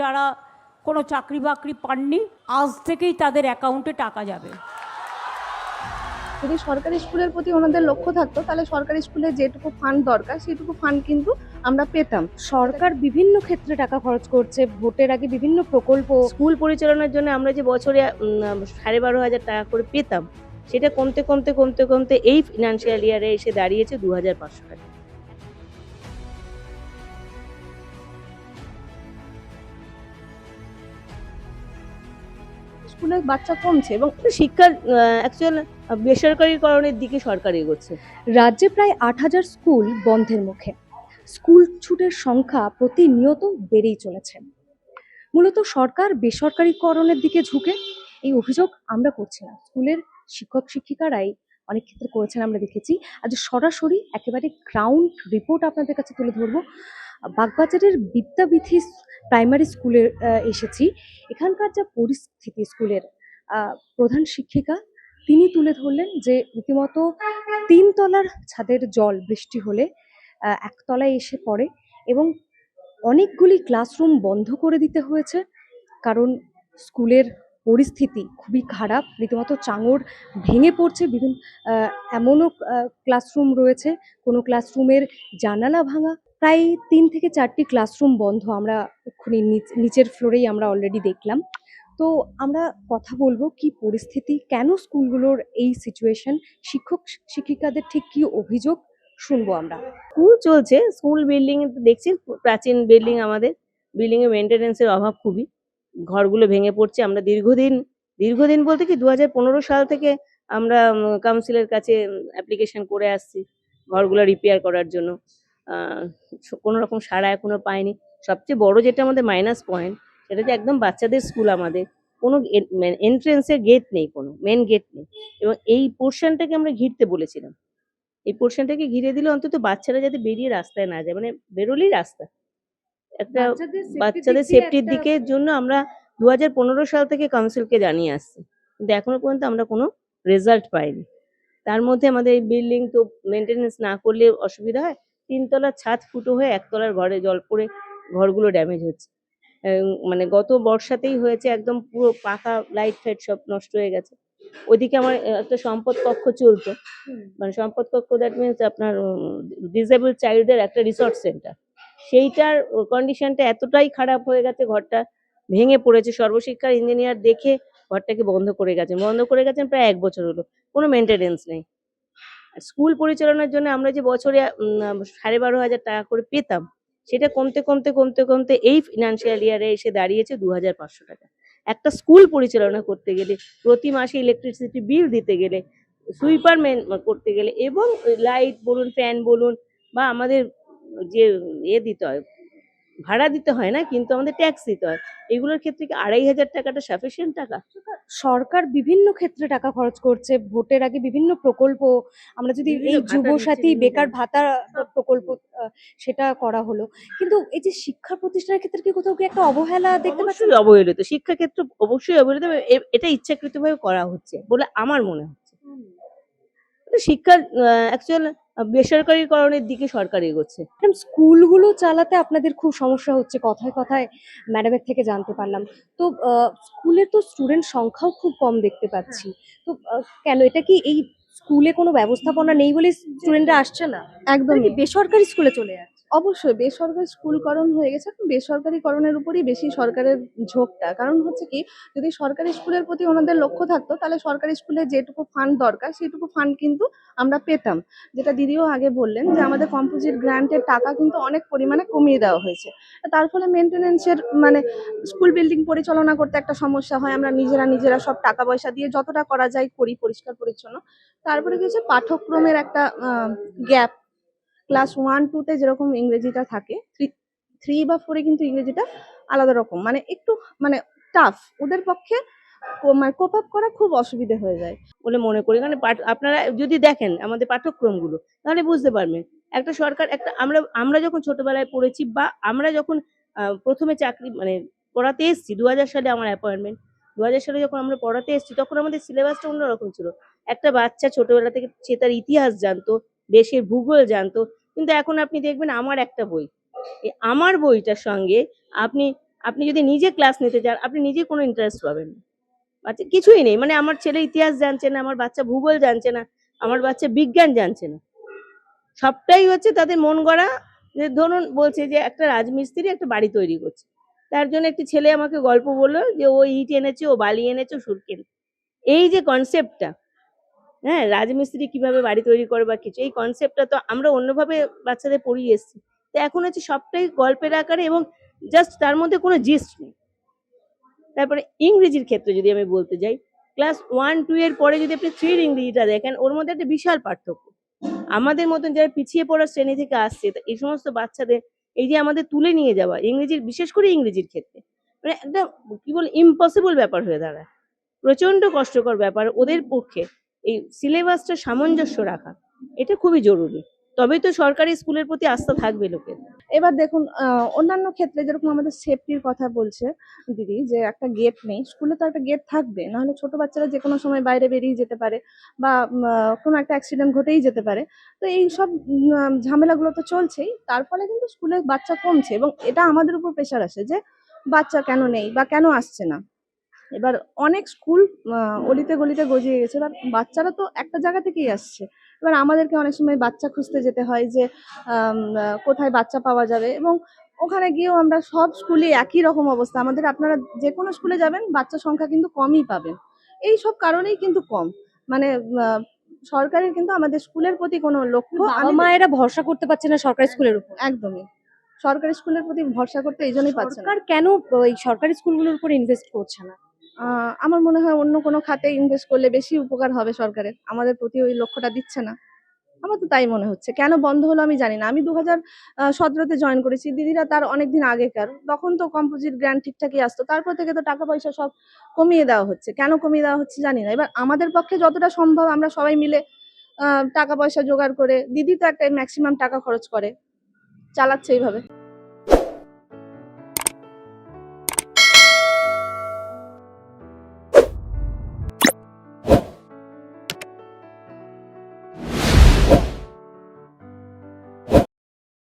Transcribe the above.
যারা কোনো চাকরি বাকরি পাননি, আজ থেকেই তাদের অ্যাকাউন্টে টাকা যাবে। যদি সরকারি স্কুলের প্রতি ওনাদের লক্ষ্য থাকতো তাহলে সরকারি স্কুলে যেটুকু ফান্ড দরকার সেটুকু ফান্ড কিন্তু আমরা পেতাম। সরকার বিভিন্ন ক্ষেত্রে টাকা খরচ করছে, ভোটের আগে বিভিন্ন প্রকল্প। স্কুল পরিচালনার জন্য আমরা যে বছরে 12,500 টাকা করে পেতাম, সেটা কমতে কমতে কমতে কমতে এই ফিনান্সিয়াল ইয়ারে এসে দাঁড়িয়েছে 2,500 টাকা। স্কুলে বাচ্চা কমছে এবং শিক্ষার অ্যাকচুয়াল বেসরকারিকরণের দিকে সরকার এগোচ্ছে। রাজ্যে প্রায় 8,000 স্কুল বন্ধের মুখে। স্কুল ছুটের সংখ্যা প্রতিনিয়ত বেড়েই চলেছে। মূলত সরকার বেসরকারিকরণের দিকে ঝুঁকে এই অভিযোগ আমরা করছি না, স্কুলের শিক্ষক শিক্ষিকারাই অনেক ক্ষেত্রে করেছেন আমরা দেখেছি। আজ সরাসরি একেবারে গ্রাউন্ড রিপোর্ট আপনাদের কাছে তুলে ধরবো। বাগবাজারের বিদ্যাবিথি প্রাইমারি স্কুলে এসেছি। এখানকার যা পরিস্থিতি স্কুলের, প্রধান শিক্ষিকা তিনি তুলে ধরলেন যে রীতিমতো 3 তলার ছাদের জল বৃষ্টি হলে একতলায় এসে পড়ে এবং অনেকগুলি ক্লাসরুম বন্ধ করে দিতে হয়েছে, কারণ স্কুলের পরিস্থিতি খুবই খারাপ, রীতিমতো চাঙড় ভেঙে পড়ছে। বিভিন্ন এমনও ক্লাসরুম রয়েছে, কোনো ক্লাসরুমের জানালা ভাঙা। প্রায় 3 থেকে 4টি ক্লাসরুম বন্ধ আমরা এক্ষুনি নিচের ফ্লোরেই আমরা অলরেডি দেখলাম। তো আমরা কথা বলবো কি পরিস্থিতি, কেন স্কুলগুলোর এই সিচুয়েশন, শিক্ষক শিক্ষিকাদের ঠিক কি অভিযোগ শুনবো আমরা। স্কুল চলছে, স্কুল বিল্ডিং দেখছি প্রাচীন বিল্ডিং, আমাদের বিল্ডিং এর মেনটেনেন্সের অভাব খুবই। ঘরগুলো ভেঙে পড়ছে। আমরা দীর্ঘদিন বলতে কি 2015 সাল থেকে আমরা কাউন্সিলের কাছে অ্যাপ্লিকেশন করে আসছি ঘরগুলো রিপেয়ার করার জন্য। কোনো রকম সাড়া এখনো পাইনি। সবচেয়ে বড় যেটা আমাদের মাইনাস পয়েন্ট, সেটা যে একদম বাচ্চাদের স্কুল, আমাদের কোনো এন্ট্রেন্সের গেট নেই, কোনো মেন গেট নেই, এবং এই পোর্শনটাকে আমরা ঘিরতে বলেছিলাম। এই পোর্শনটাকে ঘিরে দিলে অন্তত বাচ্চারা যাতে বেরিয়ে রাস্তায় না যায়, মানে বেরোলেই রাস্তা। একটা বাচ্চাদের সেফটির দিকের জন্য আমরা 2015 সাল থেকে কাউন্সিলকে জানিয়ে আসছি, কিন্তু এখনো পর্যন্ত আমরা কোনো রেজাল্ট পাইনি। তার মধ্যে আমাদের এই বিল্ডিং তো মেনটেনেন্স না করলে অসুবিধা হয়। 3 তলার ছাদ ফুটো হয়ে 1 তলার ঘরে জল পড়ে ঘরগুলো ড্যামেজ হচ্ছে। মানে গত বর্ষাতেই হয়েছে, একদম পুরো পাকা লাইট ফাইট সব নষ্ট হয়ে গেছে। ওইদিকে আমার একটা সম্পদ কক্ষ চলতো, মানে সম্পদ কক্ষ দ্যাট মিনস আপনার ডিসেবল চাইল্ডদের একটা রিসোর্স সেন্টার। সেইটার কন্ডিশনটা এতটাই খারাপ হয়ে গেছে, ঘরটা ভেঙে পড়েছে। সর্বশিক্ষার ইঞ্জিনিয়ার দেখে ঘরটাকে বন্ধ করে গেছেন প্রায় 1 বছর হলো, কোনো মেনটেনেন্স নেই। স্কুল পরিচালনার জন্য আমরা যে বছরে 12,500 টাকা করে পেতাম, সেটা কমতে কমতে কমতে কমতে এই ফিনান্সিয়াল ইয়ারে এসে দাঁড়িয়েছে 2,500 টাকা। একটা স্কুল পরিচালনা করতে গেলে, প্রতি মাসে ইলেকট্রিসিটি বিল দিতে গেলে, সুইপার করতে গেলে, এবং লাইট বলুন, ফ্যান বলুন, বা আমাদের যে দিতে হয়, ভাড়া দিতে হয় না, কিন্তু আমাদের ট্যাক্স দিতে হয়, এগুলোর ক্ষেত্রে কি 2,500 টাকাটা সাফিসিয়েন্ট টাকা? সরকার বিভিন্ন ক্ষেত্রে টাকা খরচ করছে, ভোটের আগে বিভিন্ন প্রকল্প, আমরা যদি এই বিভিন্ন ভাতা যুবসাথী দিচ্ছে, বেকার ভাতা প্রকল্প সেটা করা হলো, কিন্তু এই যে শিক্ষা প্রতিষ্ঠানের ক্ষেত্রে কি কোথাও কি একটা অবহেলা দেখতে পাচ্ছেন? অবশ্যই অবহেলিত, শিক্ষাক্ষেত্র অবশ্যই অবহেলিত। এটা ইচ্ছাকৃতভাবে করা হচ্ছে বলে আমার মনে হচ্ছে। শিক্ষার অ্যাকচুয়াল বেসরকারিকরণের দিকে সরকার এগোচ্ছে। ম্যাডাম, স্কুলগুলো চালাতে আপনাদের খুব সমস্যা হচ্ছে, কথায় কথায় ম্যাডামের থেকে জানতে পারলাম। তো স্কুলে তো স্টুডেন্ট সংখ্যাও খুব কম দেখতে পাচ্ছি। তো কেন, এটা কি এই স্কুলে কোনো ব্যবস্থাপনা নেই বলে স্টুডেন্টরা আসছে না? একদমই বেসরকারি স্কুলে চলে যাচ্ছে। অবশ্যই বেসরকারি স্কুলকরণ হয়ে গেছে। এখন বেসরকারিকরণের উপরই বেশি সরকারের ঝোঁকটা। কারণ হচ্ছে কি, যদি সরকারি স্কুলের প্রতি ওনাদের লক্ষ্য থাকতো তাহলে সরকারি স্কুলে যেটুকু ফান্ড দরকার সেটুকু ফান্ড কিন্তু আমরা পেতাম। যেটা দিদিও আগে বললেন যে আমাদের কম্পোজিট গ্র্যান্টের টাকা কিন্তু অনেক পরিমাণে কমিয়ে দেওয়া হয়েছে। তার ফলে মেনটেনেন্সের মানে স্কুল বিল্ডিং পরিচালনা করতে একটা সমস্যা হয়। আমরা নিজেরা সব টাকা পয়সা দিয়ে যতটা করা যায় করি, পরিষ্কার পরিচ্ছন্ন। তারপরে কি হচ্ছে, পাঠ্যক্রমের একটা গ্যাপ। ক্লাস 1-2 যেরকম ইংরেজিটা থাকে, 3 বা 4 কিন্তু ইংরেজিটা আলাদা রকম, মানে একটু মানে টাফ ওদের পক্ষে, মানে কোপ আপ করা খুব অসুবিধে হয়ে যায় বলে মনে করি। কারণ আপনারা যদি দেখেন আমাদের পাঠ্যক্রমগুলো, তাহলে বুঝতে পারবেন একটা সরকার, একটা আমরা যখন ছোটবেলায় পড়েছি, বা আমরা যখন প্রথমে চাকরি মানে পড়াতে এসেছি, 2000 সালে আমার অ্যাপয়েন্টমেন্ট, 2000 সালে যখন আমরা পড়াতে এসেছি, তখন আমাদের সিলেবাসটা অন্যরকম ছিল। একটা বাচ্চা ছোটবেলা থেকে সে তার ইতিহাস জানতো, দেশের ভূগোল জানতো। কিন্তু এখন আপনি দেখবেন আমার একটা বই, আমার বইটার সঙ্গে আপনি আপনি যদি নিজে ক্লাস নিতে চান আপনি নিজে কোনো ইন্টারেস্ট পাবেন না। বাচ্চা কিছুই নেই, মানে আমার ছেলে ইতিহাস জানছে না, আমার বাচ্চা ভূগোল জানছে না, আমার বাচ্চা বিজ্ঞান জানছে না, সবটাই হচ্ছে তাদের মন গড়া। যে ধরুন বলছে যে একটা রাজমিস্ত্রি একটা বাড়ি তৈরি করছে, তার জন্য একটি ছেলে আমাকে গল্প বললো যে ও ইট এনেছে, ও বালি এনেছে, ও সুরকি এনেছে। এই যে কনসেপ্টটা, হ্যাঁ, রাজমিস্ত্রি কিভাবে বাড়ি তৈরি করে বা কিছু, এই কনসেপ্টটা তো আমরা অন্যভাবে বাচ্চাদের পড়িয়ে এসেছি। তো এখন হচ্ছে সবটাই গল্পের আকারে এবং জাস্ট তার মধ্যে কোনো জিস্ট নেই। তারপরে ইংরেজির ক্ষেত্রে যদি আমি বলতে যাই, ক্লাস 1-2 এর পরে যদি আপনি 3 ইংরেজিটা দেখেন, ওর মধ্যে একটা বিশাল পার্থক্য। আমাদের মতন যারা পিছিয়ে পড়া শ্রেণী থেকে আসছে, তো এই সমস্ত বাচ্চাদের এই যে আমাদের তুলে নিয়ে যাওয়া ইংরেজির, বিশেষ করে ইংরেজির ক্ষেত্রে, মানে একটা কি বলে ইম্পসিবল ব্যাপার হয়ে দাঁড়ায়, প্রচন্ড কষ্টকর ব্যাপার ওদের পক্ষে। এই সিলেবাসটা সামঞ্জস্য রাখা এটা খুবই জরুরি, তবেই তো সরকারি স্কুলের প্রতি আস্থা থাকবে লোকের। এবার দেখুন অন্যান্য ক্ষেত্রে যেরকম আমাদের সেফটির কথা বলছে দিদি, যে একটা গেট নেই, স্কুলে তো একটা গেট থাকবে, নাহলে ছোট বাচ্চারা যে কোনো সময় বাইরে বেরিয়ে যেতে পারে বা কোনো একটা অ্যাক্সিডেন্ট ঘটেই যেতে পারে। তো এই সব ঝামেলাগুলো তো চলছেই, তার ফলে কিন্তু স্কুলে বাচ্চা কমছে এবং এটা আমাদের উপর প্রেশার আসে যে বাচ্চা কেন নেই বা কেন আসছে না। এবার অনেক স্কুল অলিতে গলিতে গজিয়ে গেছে, এবার বাচ্চারা তো একটা জায়গা থেকেই আসছে। এবার আমাদেরকে অনেক সময় বাচ্চা খুঁজতে যেতে হয় যে কোথায় বাচ্চা পাওয়া যাবে, এবং ওখানে গিয়েও আমরা সব স্কুলে একই রকম অবস্থা। আমাদের আপনারা যে কোনো স্কুলে যাবেন বাচ্চা সংখ্যা কিন্তু কমই পাবেন। এই সব কারণেই কিন্তু কম, মানে সরকারের কিন্তু আমাদের স্কুলের প্রতি কোনো লক্ষ্য বাবা মায়েরা ভরসা করতে পারছে না সরকারি স্কুলের উপর। একদমই সরকারি স্কুলের প্রতি ভরসা করতে এই জন্যই পাচ্ছে না। সরকার কেন এই সরকারি স্কুলগুলোর উপর ইনভেস্ট করছে না? আমার মনে হয় অন্য কোনো খাতে ইনভেস্ট করলে বেশি উপকার হবে সরকারের, আমাদের প্রতি ওই লক্ষ্যটা দিচ্ছে না। আমার তো তাই মনে হচ্ছে। কেন বন্ধ হলো আমি জানি না। আমি 2017-তে জয়েন করেছি, দিদিরা তার অনেকদিন আগেকার, তখন তো কম্পোজিট গ্র্যান্ড ঠিকঠাকই আসতো, তারপর থেকে তো টাকা পয়সা সব কমিয়ে দেওয়া হচ্ছে। কেন কমিয়ে দেওয়া হচ্ছে জানি না। এবার আমাদের পক্ষে যতটা সম্ভব আমরা সবাই মিলে টাকা পয়সা জোগাড় করে, দিদি তো একটা ম্যাক্সিমাম টাকা খরচ করে, চালাচ্ছে এইভাবে।